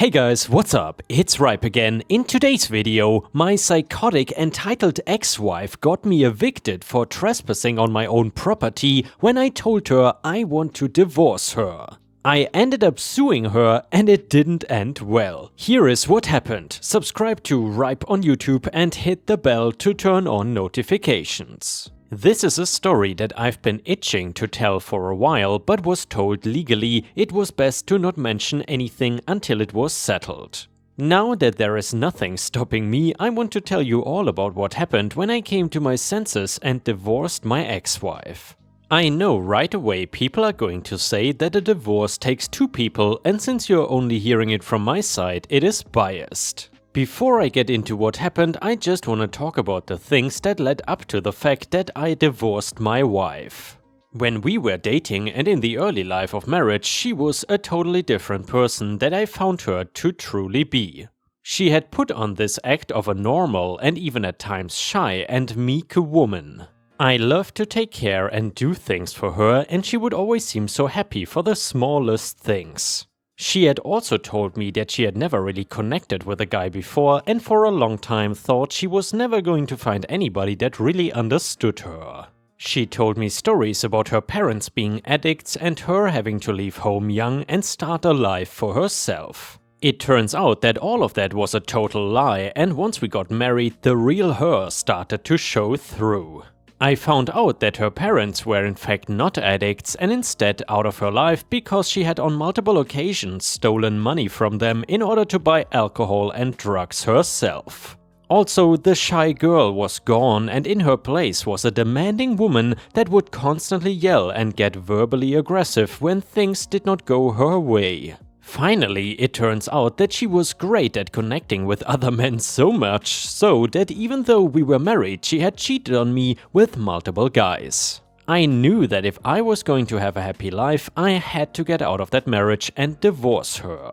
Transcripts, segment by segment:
Hey guys, what's up? It's Ripe again. In today's video, my psychotic entitled ex-wife got me evicted for trespassing on my own property when I told her I want to divorce her. I ended up suing her and it didn't end well. Here is what happened. Subscribe to Ripe on YouTube and hit the bell to turn on notifications. This is a story that I've been itching to tell for a while, but was told legally it was best to not mention anything until it was settled. Now that there is nothing stopping me, I want to tell you all about what happened when I came to my senses and divorced my ex-wife. I know right away people are going to say that a divorce takes two people, and since you're only hearing it from my side, it is biased. Before I get into what happened, I just want to talk about the things that led up to the fact that I divorced my wife. When we were dating and in the early life of marriage, she was a totally different person that I found her to truly be. She had put on this act of a normal and even at times shy and meek woman. I loved to take care and do things for her, and she would always seem so happy for the smallest things. She had also told me that she had never really connected with a guy before and for a long time thought she was never going to find anybody that really understood her. She told me stories about her parents being addicts and her having to leave home young and start a life for herself. It turns out that all of that was a total lie, and once we got married, the real her started to show through. I found out that her parents were in fact not addicts and instead out of her life because she had on multiple occasions stolen money from them in order to buy alcohol and drugs herself. Also, the shy girl was gone and in her place was a demanding woman that would constantly yell and get verbally aggressive when things did not go her way. Finally, it turns out that she was great at connecting with other men, so much so that even though we were married, she had cheated on me with multiple guys. I knew that if I was going to have a happy life, I had to get out of that marriage and divorce her.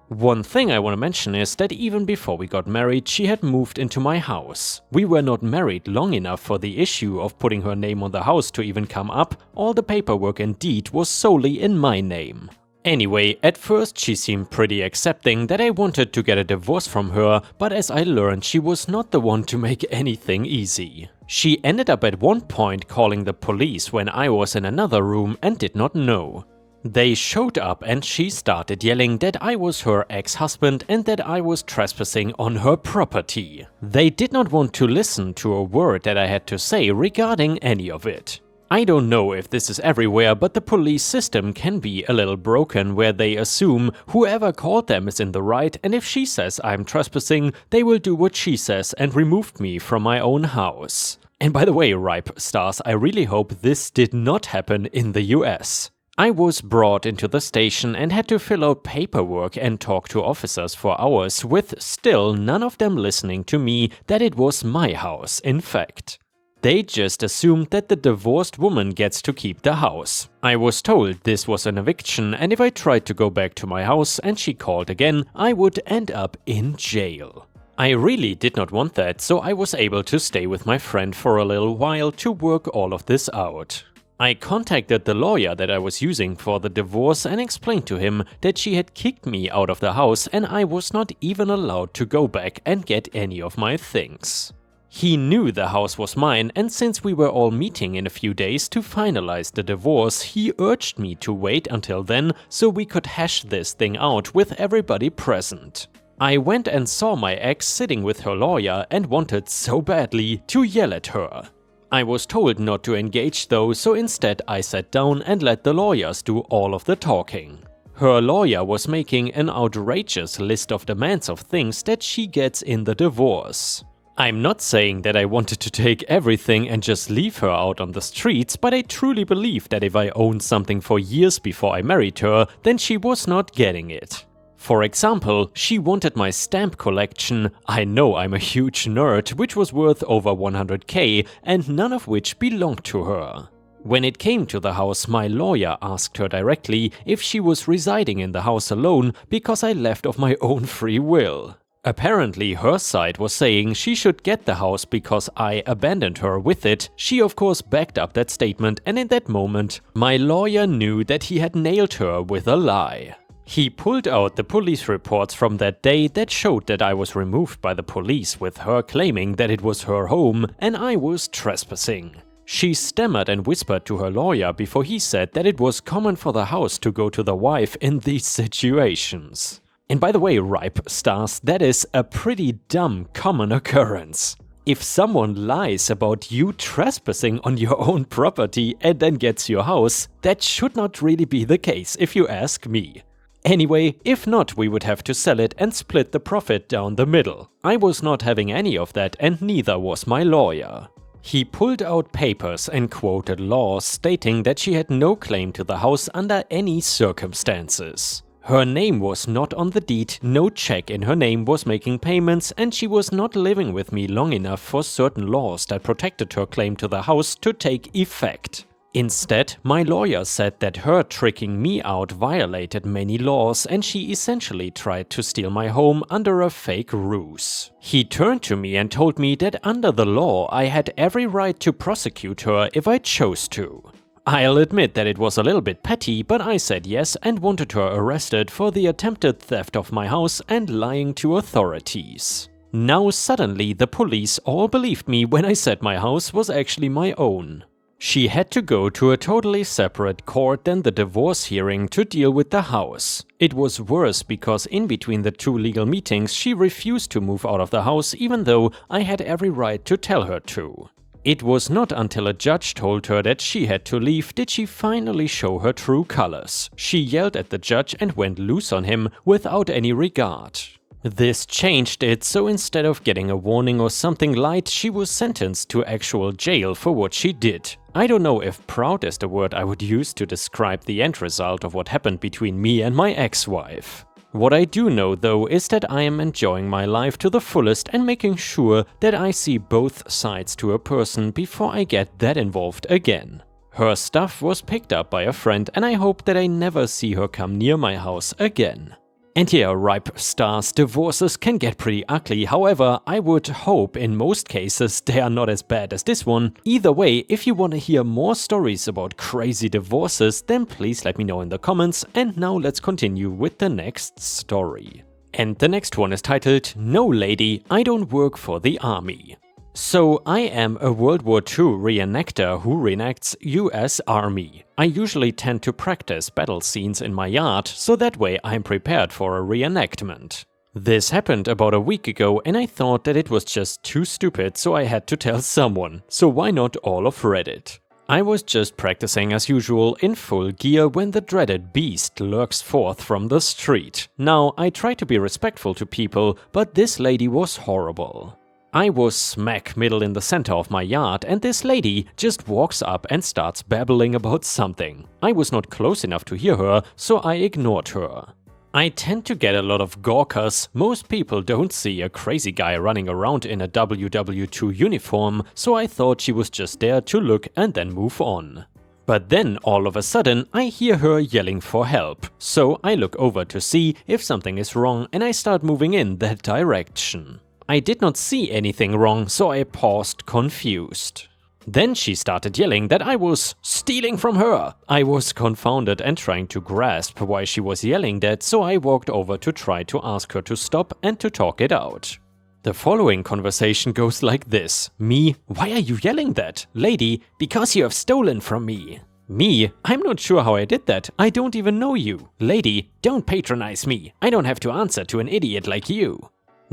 One thing I want to mention is that even before we got married, she had moved into my house. We were not married long enough for the issue of putting her name on the house to even come up. All the paperwork and deed was solely in my name. Anyway, at first she seemed pretty accepting that I wanted to get a divorce from her, but as I learned, she was not the one to make anything easy. She ended up at one point calling the police when I was in another room and did not know. They showed up and she started yelling that I was her ex-husband and that I was trespassing on her property. They did not want to listen to a word that I had to say regarding any of it. I don't know if this is everywhere, but the police system can be a little broken where they assume whoever called them is in the right, and if she says I'm trespassing, they will do what she says and removed me from my own house. And by the way, Ripe stars, I really hope this did not happen in the US. I was brought into the station and had to fill out paperwork and talk to officers for hours, with still none of them listening to me that it was my house, in fact. They just assumed that the divorced woman gets to keep the house. I was told this was an eviction, and if I tried to go back to my house and she called again, I would end up in jail. I really did not want that, so I was able to stay with my friend for a little while to work all of this out. I contacted the lawyer that I was using for the divorce and explained to him that she had kicked me out of the house and I was not even allowed to go back and get any of my things. He knew the house was mine, and since we were all meeting in a few days to finalize the divorce, he urged me to wait until then so we could hash this thing out with everybody present. I went and saw my ex sitting with her lawyer and wanted so badly to yell at her. I was told not to engage though, so instead I sat down and let the lawyers do all of the talking. Her lawyer was making an outrageous list of demands of things that she gets in the divorce. I'm not saying that I wanted to take everything and just leave her out on the streets, but I truly believe that if I owned something for years before I married her, then she was not getting it. For example, she wanted my stamp collection. I know I'm a huge nerd, which was worth over 100k, and none of which belonged to her. When it came to the house, my lawyer asked her directly if she was residing in the house alone because I left of my own free will. Apparently her side was saying she should get the house because I abandoned her with it. She of course backed up that statement, and in that moment my lawyer knew that he had nailed her with a lie. He pulled out the police reports from that day that showed that I was removed by the police, with her claiming that it was her home and I was trespassing. She stammered and whispered to her lawyer before he said that it was common for the house to go to the wife in these situations. And by the way, ripe stars, that is a pretty dumb common occurrence. If someone lies about you trespassing on your own property and then gets your house, that should not really be the case if you ask me. Anyway, if not, we would have to sell it and split the profit down the middle. I was not having any of that, and neither was my lawyer. He pulled out papers and quoted laws stating that she had no claim to the house under any circumstances. Her name was not on the deed, no check in her name was making payments, and she was not living with me long enough for certain laws that protected her claim to the house to take effect. Instead, my lawyer said that her tricking me out violated many laws, and she essentially tried to steal my home under a fake ruse. He turned to me and told me that under the law I had every right to prosecute her if I chose to. I'll admit that it was a little bit petty, but I said yes and wanted her arrested for the attempted theft of my house and lying to authorities. Now suddenly the police all believed me when I said my house was actually my own. She had to go to a totally separate court than the divorce hearing to deal with the house. It was worse because in between the two legal meetings she refused to move out of the house even though I had every right to tell her to. It was not until a judge told her that she had to leave did she finally show her true colors. She yelled at the judge and went loose on him without any regard. This changed it, so instead of getting a warning or something light, she was sentenced to actual jail for what she did. I don't know if proud is the word I would use to describe the end result of what happened between me and my ex-wife. What I do know though is that I am enjoying my life to the fullest and making sure that I see both sides to a person before I get that involved again. Her stuff was picked up by a friend and I hope that I never see her come near my house again. And yeah, ripe stars, divorces can get pretty ugly, however, I would hope in most cases they are not as bad as this one. Either way, if you want to hear more stories about crazy divorces, then please let me know in the comments, and now let's continue with the next story. And the next one is titled, "No lady, I don't work for the army." So, I am a World War II reenactor who reenacts US Army. I usually tend to practice battle scenes in my yard, so that way I'm prepared for a reenactment. This happened about a week ago and I thought that it was just too stupid, so I had to tell someone. So why not all of Reddit? I was just practicing as usual in full gear when the dreaded beast lurks forth from the street. Now, I try to be respectful to people, but this lady was horrible. I was smack middle in the center of my yard and this lady just walks up and starts babbling about something. I was not close enough to hear her, so I ignored her. I tend to get a lot of gawkers. Most people don't see a crazy guy running around in a WW2 uniform, so I thought she was just there to look and then move on. But then all of a sudden I hear her yelling for help, so I look over to see if something is wrong and I start moving in that direction. I did not see anything wrong, so I paused confused. Then she started yelling that I was stealing from her. I was confounded and trying to grasp why she was yelling that, so I walked over to try to ask her to stop and to talk it out. The following conversation goes like this. Me, "Why are you yelling that?" Lady, "Because you have stolen from me." Me, "I'm not sure how I did that. I don't even know you." Lady, "Don't patronize me. I don't have to answer to an idiot like you."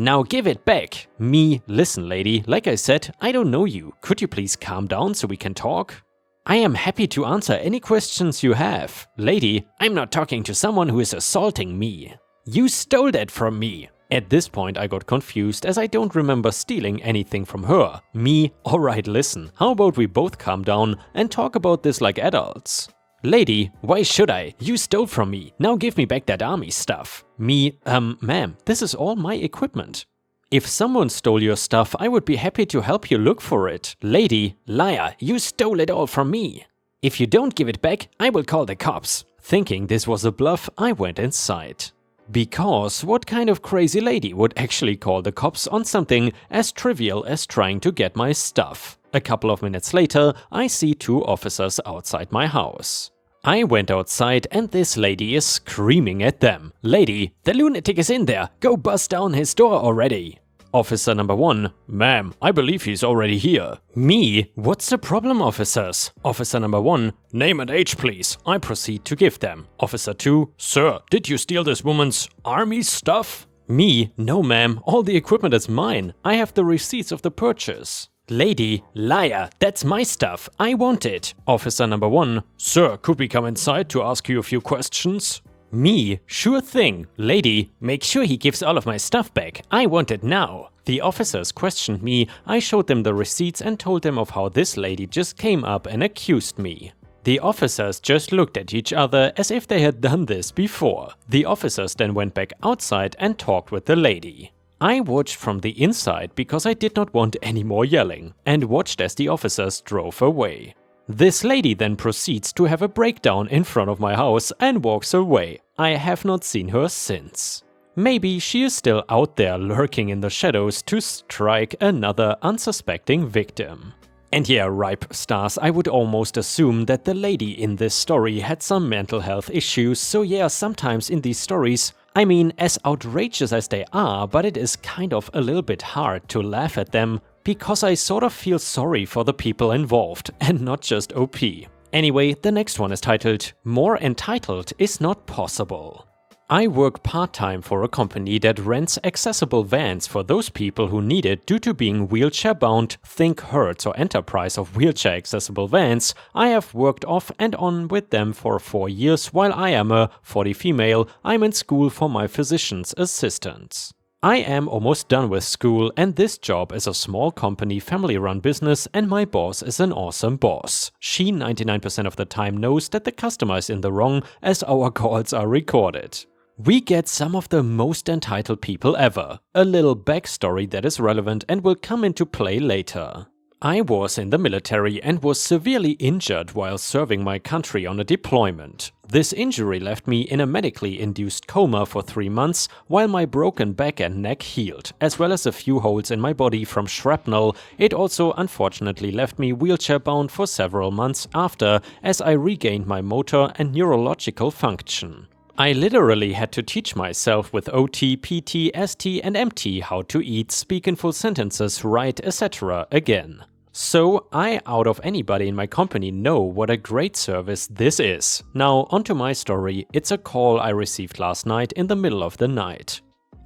"Now give it back." Me, "Listen lady, like I said, I don't know you. Could you please calm down so we can talk?" "I am happy to answer any questions you have." Lady, "I'm not talking to someone who is assaulting me." "You stole that from me." At this point I got confused as I don't remember stealing anything from her. Me, "Alright, listen, how about we both calm down and talk about this like adults?" Lady, "Why should I? You stole from me. Now give me back that army stuff." Me, "Ma'am, this is all my equipment." "If someone stole your stuff, I would be happy to help you look for it." Lady, "Liar, you stole it all from me." "If you don't give it back, I will call the cops." Thinking this was a bluff, I went inside. Because what kind of crazy lady would actually call the cops on something as trivial as trying to get my stuff? A couple of minutes later, I see two officers outside my house. I went outside and this lady is screaming at them. "Lady, the lunatic is in there! Go bust down his door already!" Officer number 1, "Ma'am, I believe he's already here." Me, "What's the problem, officers?" Officer number 1, "Name and age please." I proceed to give them. Officer 2, "Sir, did you steal this woman's army stuff?" Me, "No ma'am, all the equipment is mine. I have the receipts of the purchase." Lady, "Liar, that's my stuff. I want it." Officer number 1, "Sir, could we come inside to ask you a few questions?" Me, "Sure thing." Lady, "Make sure he gives all of my stuff back. I want it now." The officers questioned me. I showed them the receipts and told them of how this lady just came up and accused me. The officers just looked at each other as if they had done this before. The officers then went back outside and talked with the lady. I watched from the inside because I did not want any more yelling, and watched as the officers drove away. This lady then proceeds to have a breakdown in front of my house and walks away. I have not seen her since. Maybe she is still out there lurking in the shadows to strike another unsuspecting victim. And yeah, ripe stars, I would almost assume that the lady in this story had some mental health issues, so yeah, sometimes in these stories, I mean, as outrageous as they are, but it is kind of a little bit hard to laugh at them, because I sort of feel sorry for the people involved, and not just OP. Anyway, the next one is titled, "More Entitled is Not Possible." I work part-time for a company that rents accessible vans for those people who need it due to being wheelchair-bound. Think Hertz or Enterprise of wheelchair-accessible vans. I have worked off and on with them for 4 years, while I am a 40 female. I'm in school for my physician's assistants. I am almost done with school, and this job is a small company family-run business, and my boss is an awesome boss. She 99% of the time knows that the customer is in the wrong, as our calls are recorded. We get some of the most entitled people ever. A little backstory that is relevant and will come into play later. I was in the military and was severely injured while serving my country on a deployment. This injury left me in a medically induced coma for 3 months while my broken back and neck healed, as well as a few holes in my body from shrapnel. It also unfortunately left me wheelchair-bound for several months after, as I regained my motor and neurological function. I literally had to teach myself with OT, PT, ST and MT how to eat, speak in full sentences, write, etc. again. So I, out of anybody in my company, know what a great service this is. Now onto my story. It's a call I received last night in the middle of the night.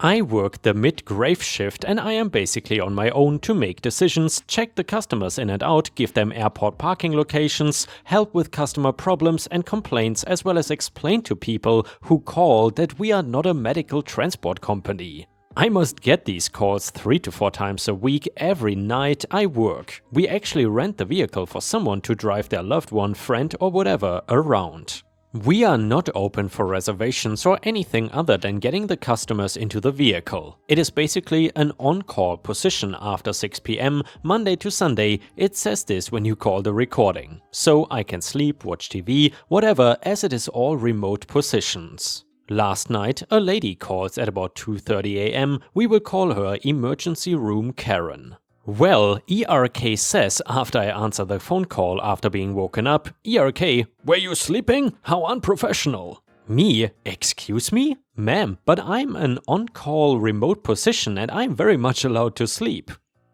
I work the mid-grave shift and I am basically on my own to make decisions, check the customers in and out, give them airport parking locations, help with customer problems and complaints, as well as explain to people who call that we are not a medical transport company. I must get these calls 3 to 4 times a week every night I work. We actually rent the vehicle for someone to drive their loved one, friend or whatever around. We are not open for reservations or anything other than getting the customers into the vehicle. It is basically an on-call position after 6 PM, Monday to Sunday. It says this when you call the recording. So I can sleep, watch TV, whatever, as it is all remote positions. Last night, a lady calls at about 2:30 AM. We will call her Emergency Room Karen. Well, ERK says after I answer the phone call after being woken up, ERK, "Were you sleeping? How unprofessional." Me, "Excuse me? Ma'am, but I'm an on-call remote position and I'm very much allowed to sleep."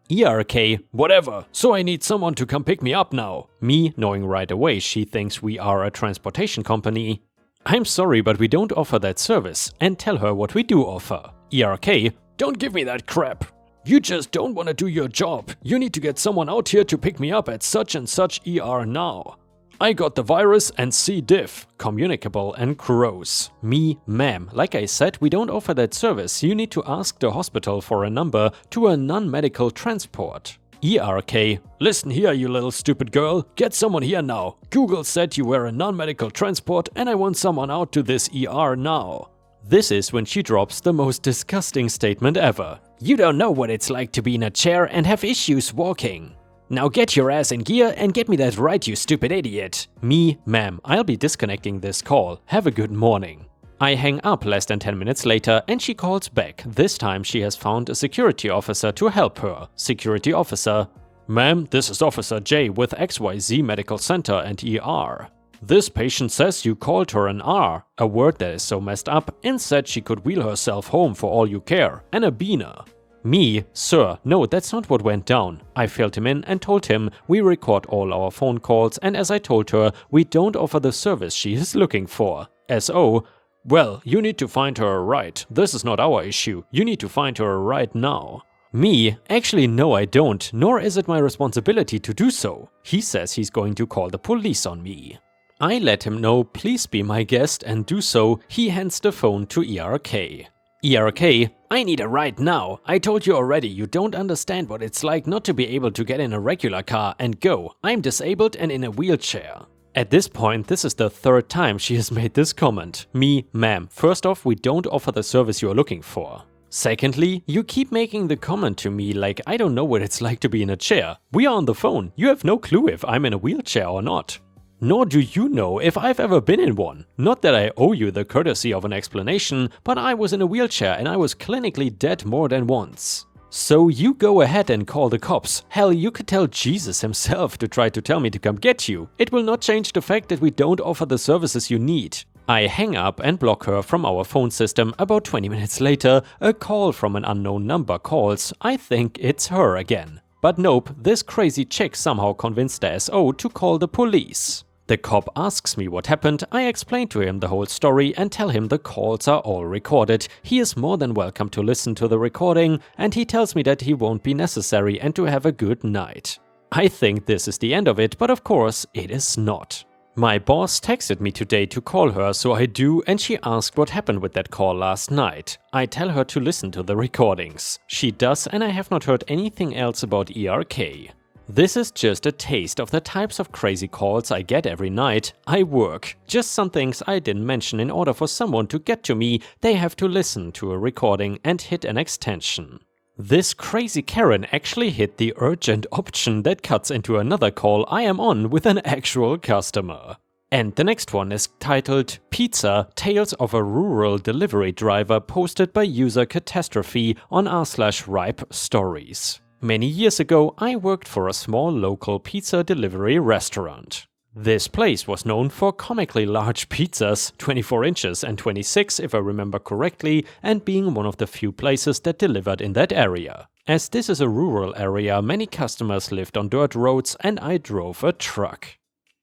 ERK, "Whatever, so I need someone to come pick me up now." Me, knowing right away she thinks we are a transportation company. "I'm sorry, but we don't offer that service," and tell her what we do offer. ERK, "Don't give me that crap. You just don't want to do your job. You need to get someone out here to pick me up at such and such ER now. I got the virus and C. diff, communicable and gross." Me, "Ma'am, like I said, we don't offer that service. You need to ask the hospital for a number to a non-medical transport." ERK, "Listen here, you little stupid girl. Get someone here now. Google said you were a non-medical transport and I want someone out to this ER now." This is when she drops the most disgusting statement ever. "You don't know what it's like to be in a chair and have issues walking. Now get your ass in gear and get me that right, you stupid idiot." Me, "Ma'am, I'll be disconnecting this call. Have a good morning." I hang up less than 10 minutes later and she calls back. This time she has found a security officer to help her. Security officer, "Ma'am, this is Officer J with XYZ Medical Center and ER." This patient says you called her an R, a word that is so messed up, and said she could wheel herself home for all you care, and a beaner. Me, sir, no, that's not what went down. I filled him in and told him we record all our phone calls, and as I told her, we don't offer the service she is looking for. SO, well, you need to find her right. This is not our issue. You need to find her right now. Me, actually no I don't, nor is it my responsibility to do so. He says he's going to call the police on me. I let him know please be my guest and do so. He hands the phone to ERK. ERK, I need a ride now. I told you already you don't understand what it's like not to be able to get in a regular car and go. I'm disabled and in a wheelchair. At this point, this is the third time she has made this comment. Me, ma'am, first off, we don't offer the service you are looking for. Secondly, you keep making the comment to me like I don't know what it's like to be in a chair. We are on the phone. You have no clue if I'm in a wheelchair or not. Nor do you know if I've ever been in one. Not that I owe you the courtesy of an explanation, but I was in a wheelchair and I was clinically dead more than once. So you go ahead and call the cops. Hell, you could tell Jesus himself to try to tell me to come get you. It will not change the fact that we don't offer the services you need. I hang up and block her from our phone system. About 20 minutes later, a call from an unknown number calls. I think it's her again. But nope, this crazy chick somehow convinced the SO to call the police. The cop asks me what happened, I explain to him the whole story and tell him the calls are all recorded. He is more than welcome to listen to the recording, and he tells me that he won't be necessary and to have a good night. I think this is the end of it, but of course it is not. My boss texted me today to call her, so I do, and she asked what happened with that call last night. I tell her to listen to the recordings. She does, and I have not heard anything else about ERK. This is just a taste of the types of crazy calls I get every night I work. Just some things I didn't mention. In order for someone to get to me, they have to listen to a recording and hit an extension. This crazy Karen actually hit the urgent option that cuts into another call I am on with an actual customer. And the next one is titled Pizza, Tales of a Rural Delivery Driver, posted by user Catastrophe on r/ripe stories. Many years ago, I worked for a small local pizza delivery restaurant. This place was known for comically large pizzas, 24 inches and 26 if I remember correctly, and being one of the few places that delivered in that area. As this is a rural area, many customers lived on dirt roads and I drove a truck.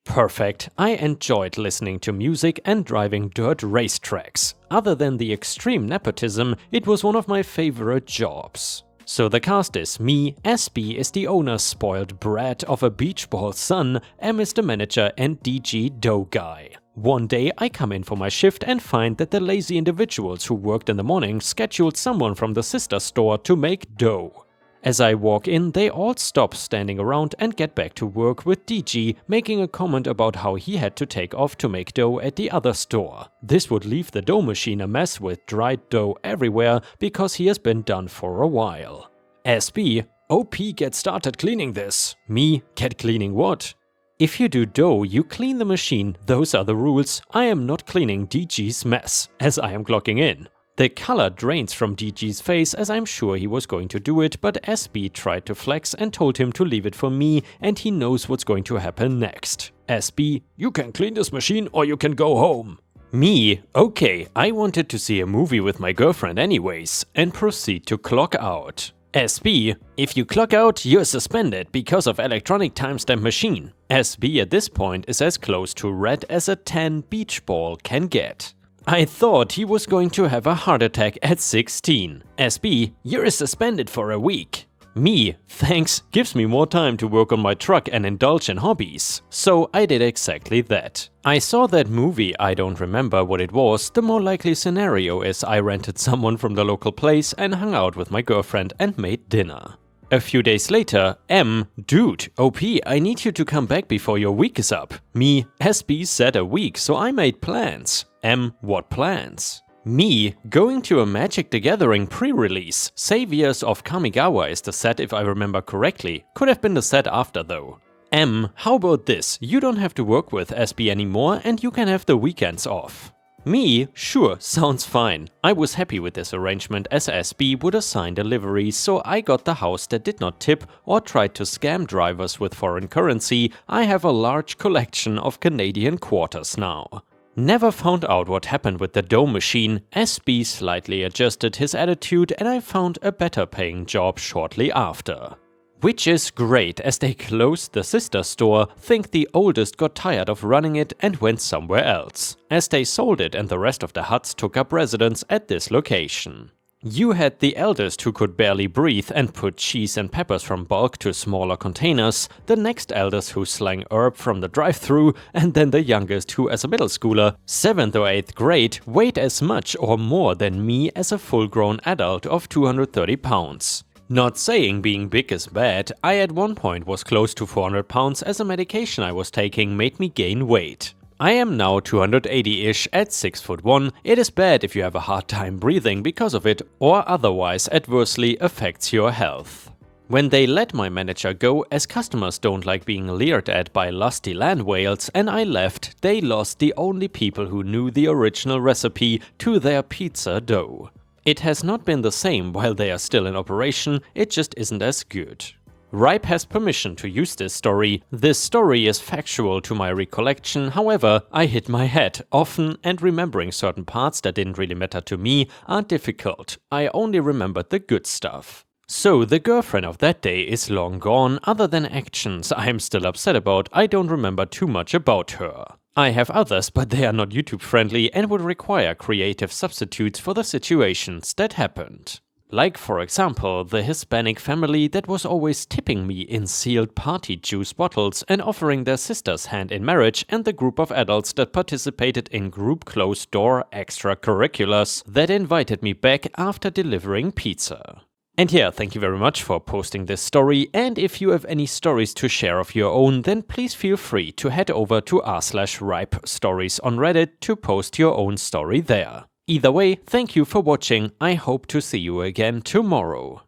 Perfect. I enjoyed listening to music and driving dirt racetracks. Other than the extreme nepotism, it was one of my favorite jobs. So the cast is me, SB is the owner's spoiled brat of a beach ball son, M is the manager and DG dough guy. One day I come in for my shift and find that the lazy individuals who worked in the morning scheduled someone from the sister store to make dough. As I walk in, they all stop standing around and get back to work with DG, making a comment about how he had to take off to make dough at the other store. This would leave the dough machine a mess with dried dough everywhere because he has been done for a while. SB, OP get started cleaning this. Me, get cleaning what? If you do dough, you clean the machine, those are the rules. I am not cleaning DG's mess, as I am clocking in. The color drains from DG's face as I'm sure he was going to do it, but SB tried to flex and told him to leave it for me and he knows what's going to happen next. SB, you can clean this machine or you can go home. Me, okay, I wanted to see a movie with my girlfriend anyways, and proceed to clock out. SB, if you clock out, you're suspended because of electronic timestamp machine. SB at this point is as close to red as a 10 beach ball can get. I thought he was going to have a heart attack at 16. SB, you're suspended for a week. Me, thanks, gives me more time to work on my truck and indulge in hobbies. So I did exactly that. I saw that movie, I don't remember what it was. The more likely scenario is I rented someone from the local place and hung out with my girlfriend and made dinner. A few days later, M, dude, OP, I need you to come back before your week is up. Me, SB said a week, so I made plans. M, what plans? Me, going to a Magic the Gathering pre-release. Saviors of Kamigawa is the set if I remember correctly. Could have been the set after though. M, how about this? You don't have to work with SB anymore and you can have the weekends off. Me? Sure, sounds fine. I was happy with this arrangement as SB would assign deliveries, so I got the house that did not tip or tried to scam drivers with foreign currency. I have a large collection of Canadian quarters now. Never found out what happened with the dough machine. SB slightly adjusted his attitude and I found a better paying job shortly after. Which is great, as they closed the sister store, think the oldest got tired of running it and went somewhere else, as they sold it and the rest of the huts took up residence at this location. You had the eldest who could barely breathe and put cheese and peppers from bulk to smaller containers, the next eldest who slang herb from the drive-thru, and then the youngest who, as a middle schooler, 7th or 8th grade, weighed as much or more than me as a full-grown adult of 230 pounds. Not saying being big is bad, I at one point was close to 400 pounds as a medication I was taking made me gain weight. I am now 280-ish at 6'1". It is bad if you have a hard time breathing because of it or otherwise adversely affects your health. When they let my manager go, as customers don't like being leered at by lusty land whales, and I left, they lost the only people who knew the original recipe to their pizza dough. It has not been the same while they are still in operation, it just isn't as good. Ripe has permission to use this story. This story is factual to my recollection, however, I hit my head often and remembering certain parts that didn't really matter to me are difficult. I only remembered the good stuff. So the girlfriend of that day is long gone, other than actions I'm still upset about, I don't remember too much about her. I have others, but they are not YouTube friendly and would require creative substitutes for the situations that happened. Like for example, the Hispanic family that was always tipping me in sealed party juice bottles and offering their sister's hand in marriage, and the group of adults that participated in group closed-door extracurriculars that invited me back after delivering pizza. And yeah, thank you very much for posting this story, and if you have any stories to share of your own, then please feel free to head over to r/ripestories on Reddit to post your own story there. Either way, thank you for watching, I hope to see you again tomorrow.